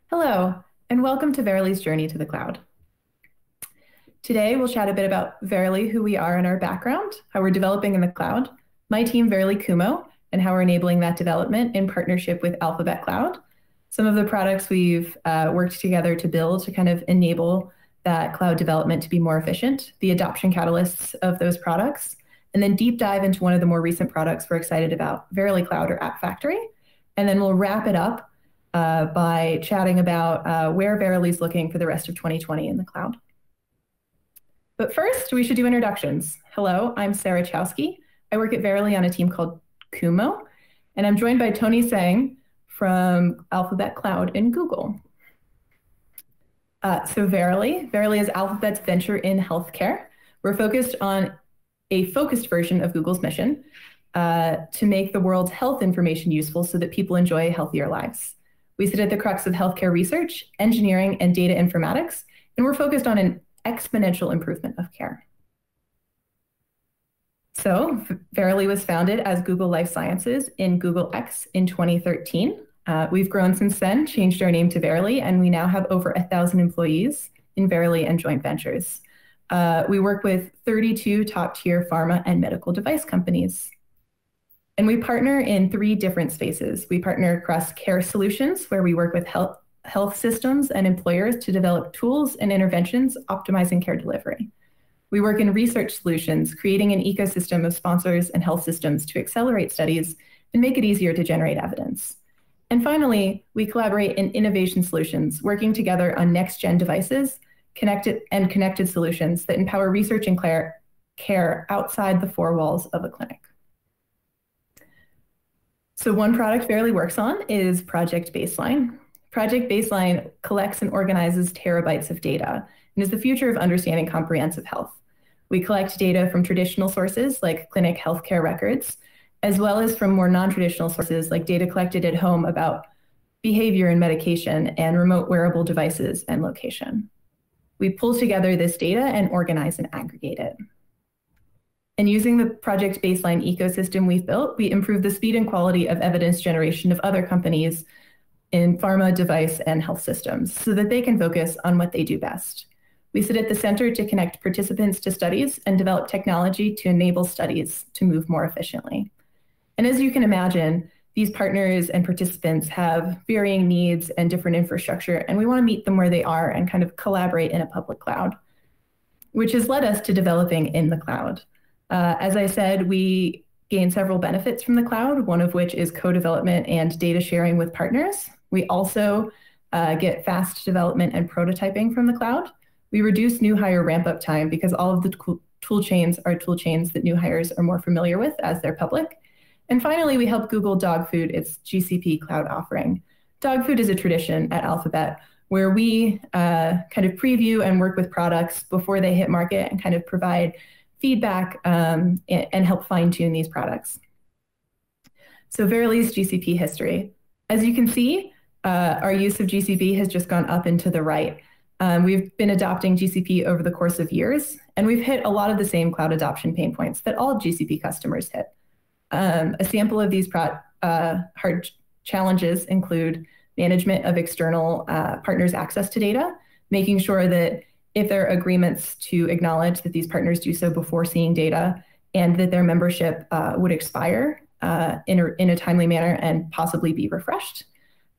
Hello, and welcome to Verily's Journey to the Cloud. Today, we'll chat a bit about Verily, who we are and our background, how we're developing in the cloud, my team, Verily Kumo, and how we're enabling that development in partnership with Alphabet Cloud, some of the products we've worked together to build to kind of enable that cloud development to be more efficient, the adoption catalysts of those products, and then deep dive into one of the more recent products we're excited about, Verily Cloud or App Factory. And then we'll wrap it up by chatting about where Verily's looking for the rest of 2020 in the cloud. But first, we should do introductions. Hello, I'm Sarah Chowski. I work at Verily on a team called Kumo, and I'm joined by Tony Tsang from Alphabet Cloud and Google. So Verily is Alphabet's venture in healthcare. We're focused on a focused version of Google's mission to make the world's health information useful so that people enjoy healthier lives. We sit at the crux of healthcare research, engineering, and data informatics, and we're focused on an exponential improvement of care. So Verily was founded as Google Life Sciences in Google X in 2013. We've grown since then, changed our name to Verily, and we now have over 1,000 employees in Verily and joint ventures. We work with 32 top-tier pharma and medical device companies. And we partner in 3 different spaces. We partner across care solutions, where we work with health systems and employers to develop tools and interventions optimizing care delivery. We work in research solutions, creating an ecosystem of sponsors and health systems to accelerate studies and make it easier to generate evidence. And finally, we collaborate in innovation solutions, working together on next-gen devices, connected solutions that empower research and care outside the 4 walls of a clinic. So one product Verily works on is Project Baseline. Project Baseline collects and organizes terabytes of data and is the future of understanding comprehensive health. We collect data from traditional sources like clinic healthcare records, as well as from more non-traditional sources like data collected at home about behavior and medication and remote wearable devices and location. We pull together this data and organize and aggregate it. And using the Project Baseline ecosystem we've built, we improve the speed and quality of evidence generation of other companies in pharma, device, and health systems so that they can focus on what they do best. We sit at the center to connect participants to studies and develop technology to enable studies to move more efficiently. And as you can imagine, these partners and participants have varying needs and different infrastructure, and we want to meet them where they are and kind of collaborate in a public cloud, which has led us to developing in the cloud. As I said, we gain several benefits from the cloud, one of which is co-development and data sharing with partners. We also get fast development and prototyping from the cloud. We reduce new hire ramp-up time because all of the tool chains are tool chains that new hires are more familiar with as they're public. And finally, we help Google dog food its GCP cloud offering. Dog food is a tradition at Alphabet where we kind of preview and work with products before they hit market and kind of provide feedback and help fine-tune these products. So Verily's GCP history. As you can see, our use of GCP has just gone up and to the right. We've been adopting GCP over the course of years, and we've hit a lot of the same cloud adoption pain points that all GCP customers hit. A sample of these hard challenges include management of external partners' access to data, making sure that if there are agreements to acknowledge that these partners do so before seeing data and that their membership would expire in a timely manner and possibly be refreshed.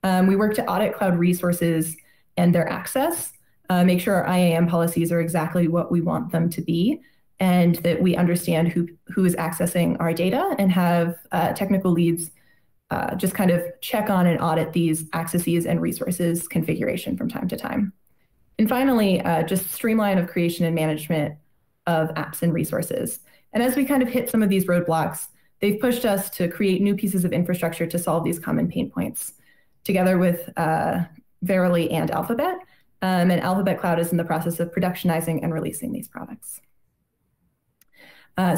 We work to audit cloud resources and their access, make sure our IAM policies are exactly what we want them to be, and that we understand who is accessing our data and have technical leads just kind of check on and audit these accesses and resources configuration from time to time. And finally, just streamline of creation and management of apps and resources. And as we kind of hit some of these roadblocks, they've pushed us to create new pieces of infrastructure to solve these common pain points, together with Verily and Alphabet. And Alphabet Cloud is in the process of productionizing and releasing these products.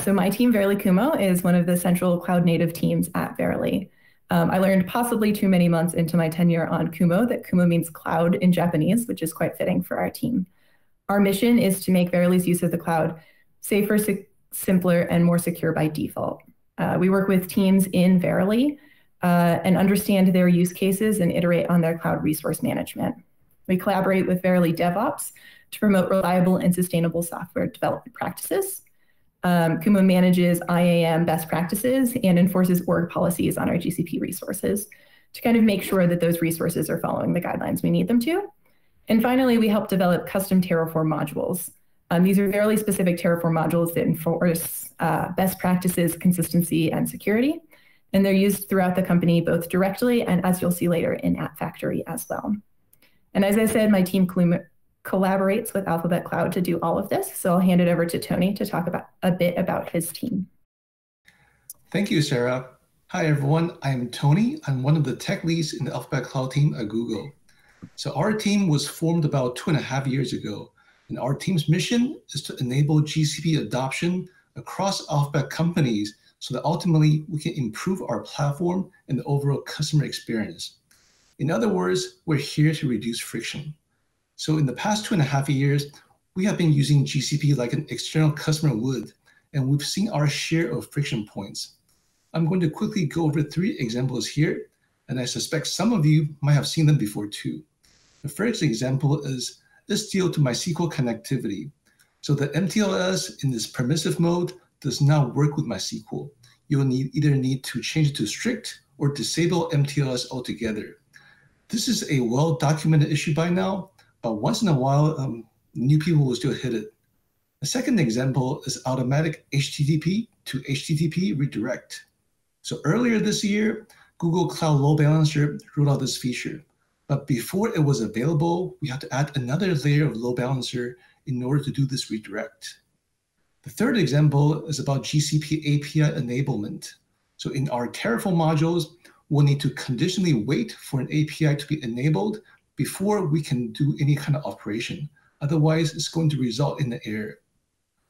So my team, Verily Kumo, is one of the central cloud native teams at Verily. I learned possibly too many months into my tenure on Kumo that Kumo means cloud in Japanese, which is quite fitting for our team. Our mission is to make Verily's use of the cloud safer, simpler, and more secure by default. We work with teams in Verily and understand their use cases and iterate on their cloud resource management. We collaborate with Verily DevOps to promote reliable and sustainable software development practices. Kumo manages IAM best practices and enforces org policies on our GCP resources to kind of make sure that those resources are following the guidelines we need them to. And finally, we help develop custom Terraform modules. These are Verily specific Terraform modules that enforce best practices, consistency, and security. And they're used throughout the company, both directly and, as you'll see later, in App Factory as well. And as I said, my team collaborates with Alphabet Cloud to do all of this. So I'll hand it over to Tony to talk about a bit about his team. Thank you, Sarah. Hi, everyone. I'm Tony. I'm one of the tech leads in the Alphabet Cloud team at Google. So our team was formed about 2.5 years ago. And our team's mission is to enable GCP adoption across Alphabet companies so that ultimately we can improve our platform and the overall customer experience. In other words, we're here to reduce friction. So in the past 2.5 years, we have been using GCP like an external customer would, and we've seen our share of friction points. I'm going to quickly go over 3 examples here, and I suspect some of you might have seen them before too. The first example is STL to MySQL connectivity. So the MTLS in this permissive mode does not work with MySQL. You'll either need to change it to strict or disable MTLS altogether. This is a well-documented issue by now, but once in a while, new people will still hit it. The second example is automatic HTTP to HTTP redirect. So earlier this year, Google Cloud Load Balancer rolled out this feature. But before it was available, we had to add another layer of load balancer in order to do this redirect. The third example is about GCP API enablement. So in our Terraform modules, we'll need to conditionally wait for an API to be enabled before we can do any kind of operation. Otherwise, it's going to result in an error.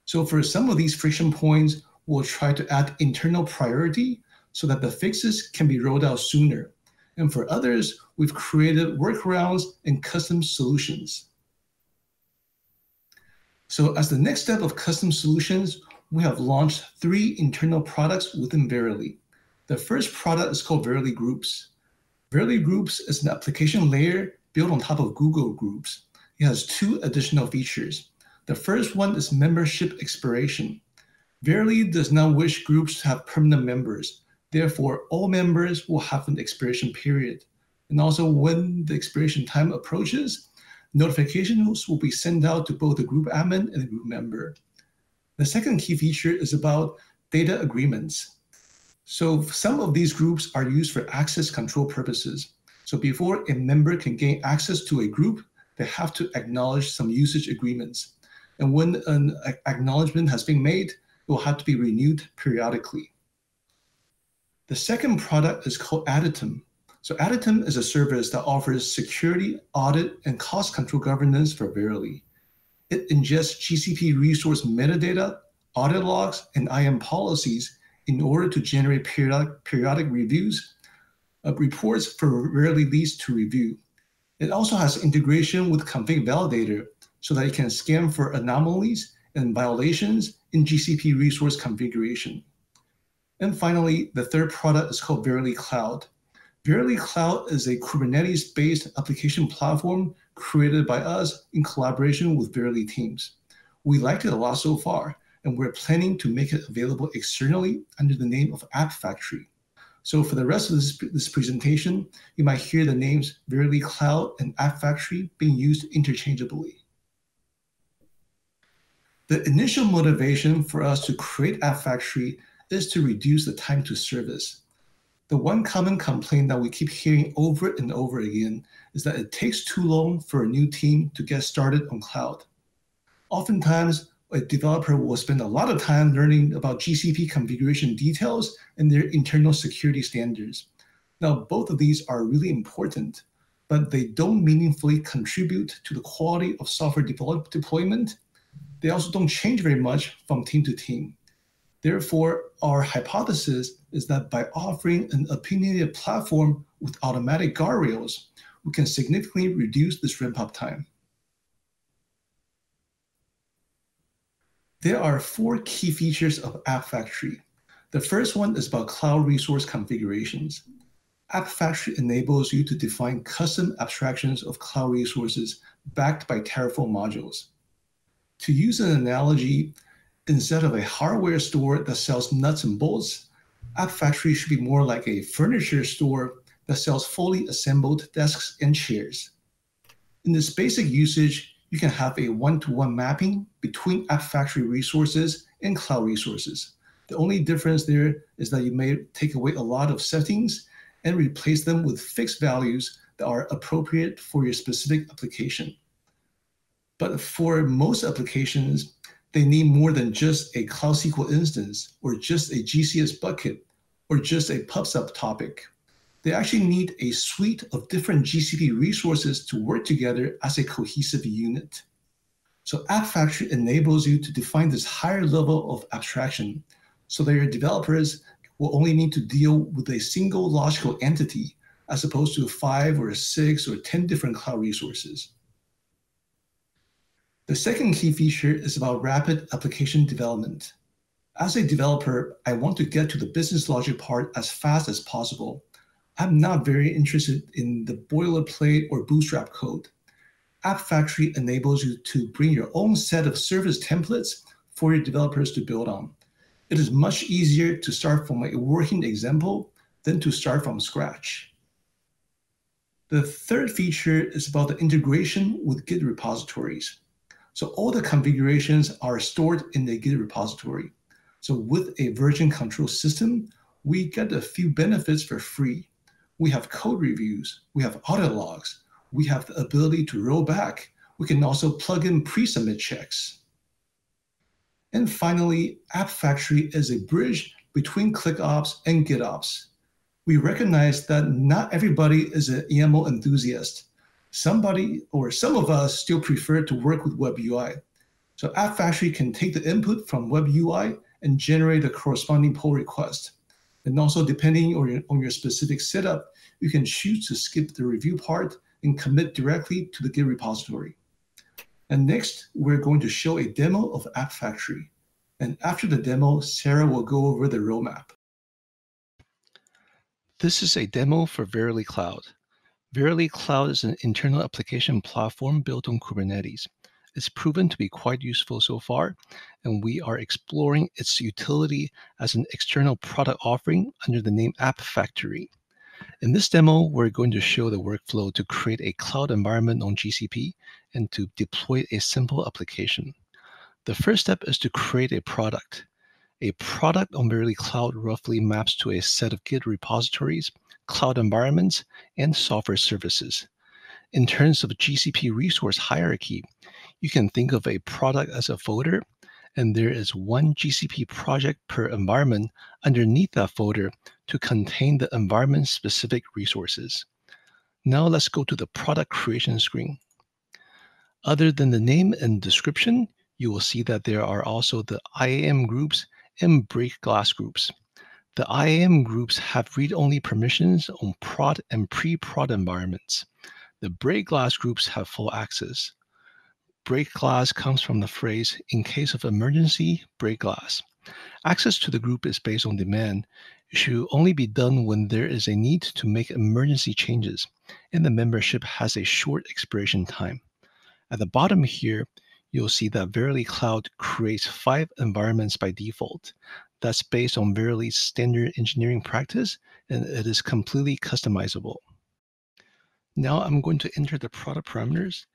So for some of these friction points, we'll try to add internal priority so that the fixes can be rolled out sooner. And for others, we've created workarounds and custom solutions. So as the next step of custom solutions, we have launched 3 internal products within Verily. The first product is called Verily Groups. Verily Groups is an application layer built on top of Google Groups. It has 2 additional features. The first one is membership expiration. Verily does not wish groups to have permanent members. Therefore, all members will have an expiration period. And also when the expiration time approaches, notifications will be sent out to both the group admin and the group member. The second key feature is about data agreements. So some of these groups are used for access control purposes. So before a member can gain access to a group, they have to acknowledge some usage agreements. And when an acknowledgement has been made, it will have to be renewed periodically. The second product is called Aditum. So Aditum is a service that offers security, audit, and cost control governance for Verily. It ingests GCP resource metadata, audit logs, and IAM policies in order to generate periodic reviews, reports for Verily leads to review. It also has integration with Config Validator so that it can scan for anomalies and violations in GCP resource configuration. And finally, the third product is called Verily Cloud. Verily Cloud is a Kubernetes-based application platform created by us in collaboration with Verily teams. We liked it a lot so far, and we're planning to make it available externally under the name of App Factory. So for the rest of this presentation, you might hear the names Verily Cloud and App Factory being used interchangeably. The initial motivation for us to create App Factory is to reduce the time to service. The one common complaint that we keep hearing over and over again is that it takes too long for a new team to get started on cloud. Oftentimes, a developer will spend a lot of time learning about GCP configuration details and their internal security standards. Now, both of these are really important, but they don't meaningfully contribute to the quality of software deployment. They also don't change very much from team to team. Therefore, our hypothesis is that by offering an opinionated platform with automatic guardrails, we can significantly reduce this ramp-up time. There are 4 key features of App Factory. The first one is about cloud resource configurations. App Factory enables you to define custom abstractions of cloud resources backed by Terraform modules. To use an analogy, instead of a hardware store that sells nuts and bolts, App Factory should be more like a furniture store that sells fully assembled desks and chairs. In this basic usage, you can have a one-to-one mapping between App Factory resources and cloud resources. The only difference there is that you may take away a lot of settings and replace them with fixed values that are appropriate for your specific application. But for most applications, they need more than just a Cloud SQL instance, or just a GCS bucket, or just a PubSub topic. They actually need a suite of different GCP resources to work together as a cohesive unit. So App Factory enables you to define this higher level of abstraction so that your developers will only need to deal with a single logical entity as opposed to 5 or 6 or 10 different cloud resources. The second key feature is about rapid application development. As a developer, I want to get to the business logic part as fast as possible. I'm not very interested in the boilerplate or bootstrap code. App Factory enables you to bring your own set of service templates for your developers to build on. It is much easier to start from a working example than to start from scratch. The third feature is about the integration with Git repositories. So all the configurations are stored in the Git repository. So with a version control system, we get a few benefits for free. We have code reviews, we have audit logs, we have the ability to roll back. We can also plug in pre-submit checks. And finally, App Factory is a bridge between ClickOps and GitOps. We recognize that not everybody is an YAML enthusiast. Somebody or some of us still prefer to work with Web UI. So App Factory can take the input from Web UI and generate a corresponding pull request. And also, depending on your specific setup, you can choose to skip the review part and commit directly to the Git repository. And next, we're going to show a demo of App Factory. And after the demo, Sarah will go over the roadmap. This is a demo for Verily Cloud. Verily Cloud is an internal application platform built on Kubernetes. It's proven to be quite useful so far, and we are exploring its utility as an external product offering under the name App Factory. In this demo, we're going to show the workflow to create a cloud environment on GCP and to deploy a simple application. The first step is to create a product. A product on Verily Cloud roughly maps to a set of Git repositories, cloud environments, and software services. In terms of GCP resource hierarchy, you can think of a product as a folder, and there is one GCP project per environment underneath that folder to contain the environment-specific resources. Now let's go to the product creation screen. Other than the name and description, you will see that there are also the IAM groups and break glass groups. The IAM groups have read-only permissions on prod and pre-prod environments. The break glass groups have full access. Break glass comes from the phrase, in case of emergency, break glass. Access to the group is based on demand. It should only be done when there is a need to make emergency changes, and the membership has a short expiration time. At the bottom here, you'll see that Verily Cloud creates 5 environments by default. That's based on Verily's standard engineering practice, and it is completely customizable. Now I'm going to enter the product parameters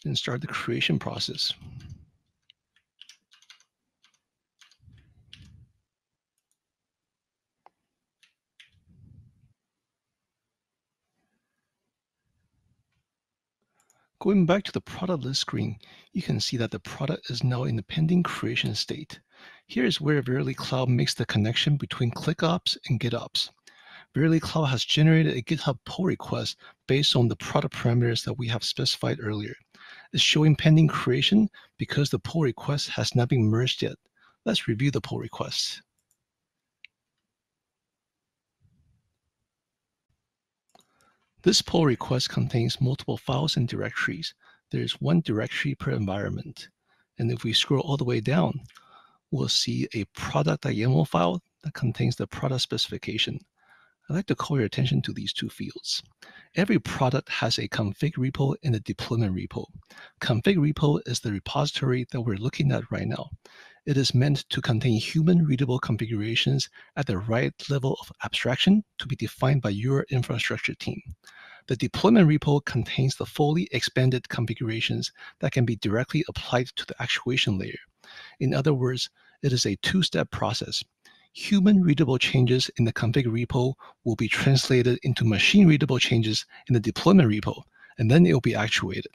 and start the creation process. Going back to the product list screen, you can see that the product is now in the pending creation state. Here is where Verily Cloud makes the connection between ClickOps and GitOps. Verily Cloud has generated a GitHub pull request based on the product parameters that we have specified earlier. It's showing pending creation because the pull request has not been merged yet. Let's review the pull request. This pull request contains multiple files and directories. There's one directory per environment. And if we scroll all the way down, we'll see a product.yaml file that contains the product specification. I'd like to call your attention to these two fields. Every product has a config repo and a deployment repo. Config repo is the repository that we're looking at right now. It is meant to contain human-readable configurations at the right level of abstraction to be defined by your infrastructure team. The deployment repo contains the fully expanded configurations that can be directly applied to the actuation layer. In other words, it is a two-step process. Human-readable changes in the config repo will be translated into machine-readable changes in the deployment repo, and then it will be actuated.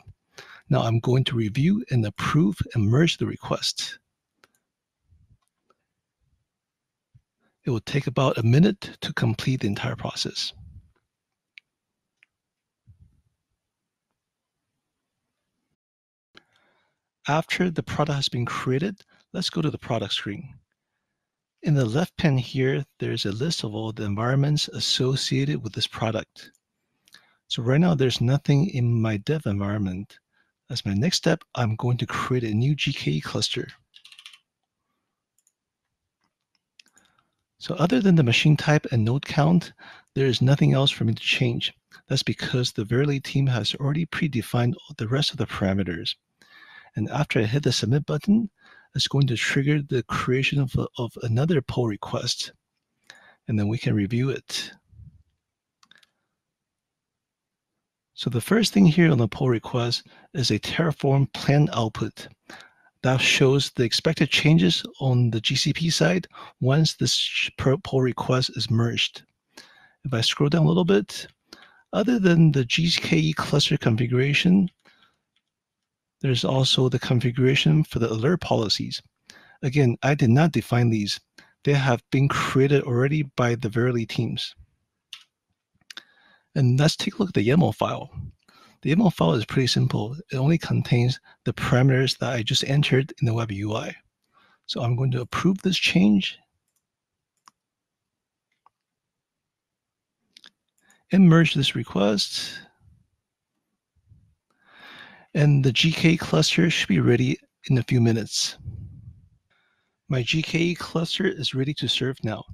Now I'm going to review and approve and merge the request. It will take about a minute to complete the entire process. After the product has been created, let's go to the product screen. In the left pane here, there's a list of all the environments associated with this product. So right now, there's nothing in my dev environment. As my next step, I'm going to create a new GKE cluster. So other than the machine type and node count, there is nothing else for me to change. That's because the Verily team has already predefined the rest of the parameters. And after I hit the submit button, it's going to trigger the creation of another pull request. And then we can review it. So the first thing here on the pull request is a Terraform plan output. That shows the expected changes on the GCP side once this pull request is merged. If I scroll down a little bit, other than the GKE cluster configuration, there's also the configuration for the alert policies. Again, I did not define these. They have been created already by the Verily teams. And let's take a look at the YAML file. The YAML file is pretty simple. It only contains the parameters that I just entered in the web UI. So I'm going to approve this change and merge this request. And the GKE cluster should be ready in a few minutes. My GKE cluster is ready to serve now,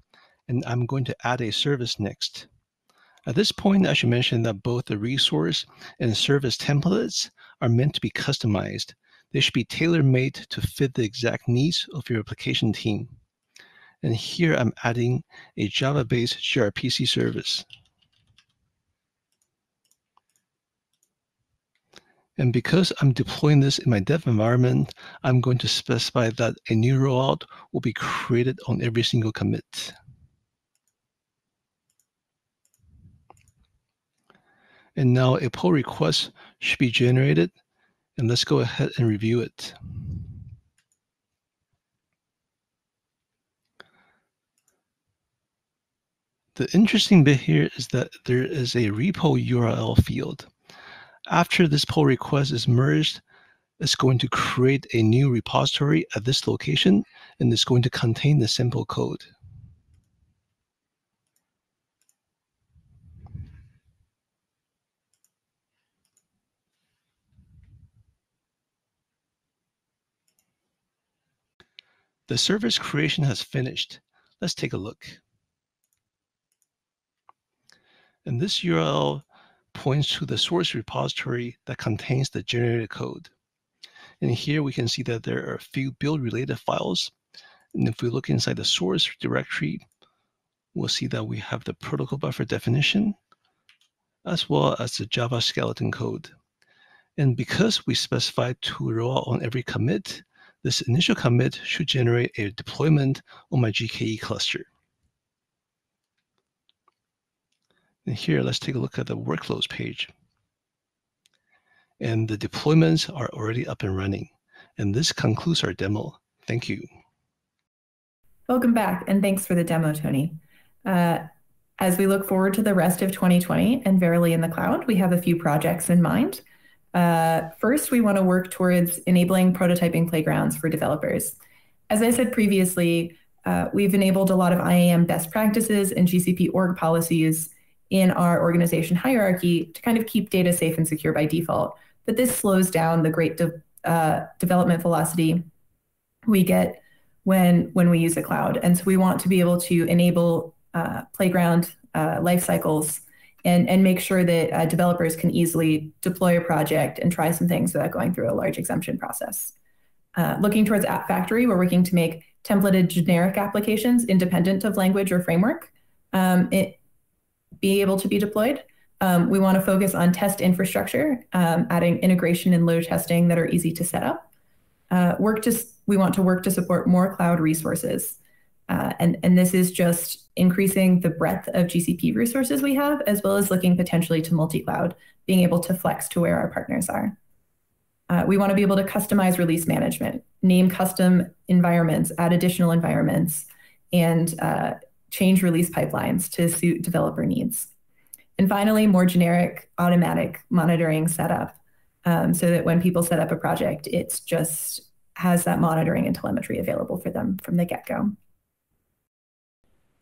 and I'm going to add a service next. At this point, I should mention that both the resource and service templates are meant to be customized. They should be tailor-made to fit the exact needs of your application team. And here I'm adding a Java-based gRPC service. And because I'm deploying this in my dev environment, I'm going to specify that a new rollout will be created on every single commit. And now a pull request should be generated. And let's go ahead and review it. The interesting bit here is that there is a repo URL field. After this pull request is merged, it's going to create a new repository at this location, and it's going to contain the sample code. The service creation has finished. Let's take a look. And this URL points to the source repository that contains the generated code. And here we can see that there are a few build-related files. And if we look inside the source directory, we'll see that we have the protocol buffer definition, as well as the Java skeleton code. And because we specified to roll out on every commit, this initial commit should generate a deployment on my GKE cluster. And here, let's take a look at the workflows page. And the deployments are already up and running. And this concludes our demo. Thank you. Welcome back, and thanks for the demo, Tony. As we look forward to the rest of 2020 and Verily in the cloud, we have a few projects in mind. First, we want to work towards enabling prototyping playgrounds for developers. As I said previously, we've enabled a lot of IAM best practices and GCP org policies in our organization hierarchy to kind of keep data safe and secure by default. But this slows down the great development velocity we get when we use the cloud. And so we want to be able to enable playground life cycles, and make sure that developers can easily deploy a project and try some things without going through a large exemption process. Looking towards App Factory, we're working to make templated generic applications independent of language or framework be able to be deployed. We want to focus on test infrastructure, adding integration and load testing that are easy to set up. We want to work to support more cloud resources. And this is just increasing the breadth of GCP resources we have, as well as looking potentially to multi-cloud, being able to flex to where our partners are. We want to be able to customize release management, name custom environments, add additional environments, and change release pipelines to suit developer needs. And finally, more generic automatic monitoring setup so that when people set up a project, it just has that monitoring and telemetry available for them from the get-go.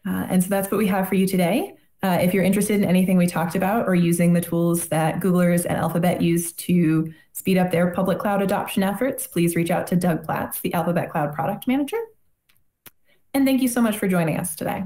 And so that's what we have for you today. If you're interested in anything we talked about or using the tools that Googlers and Alphabet use to speed up their public cloud adoption efforts, please reach out to Doug Platts, the Alphabet Cloud Product Manager. And thank you so much for joining us today.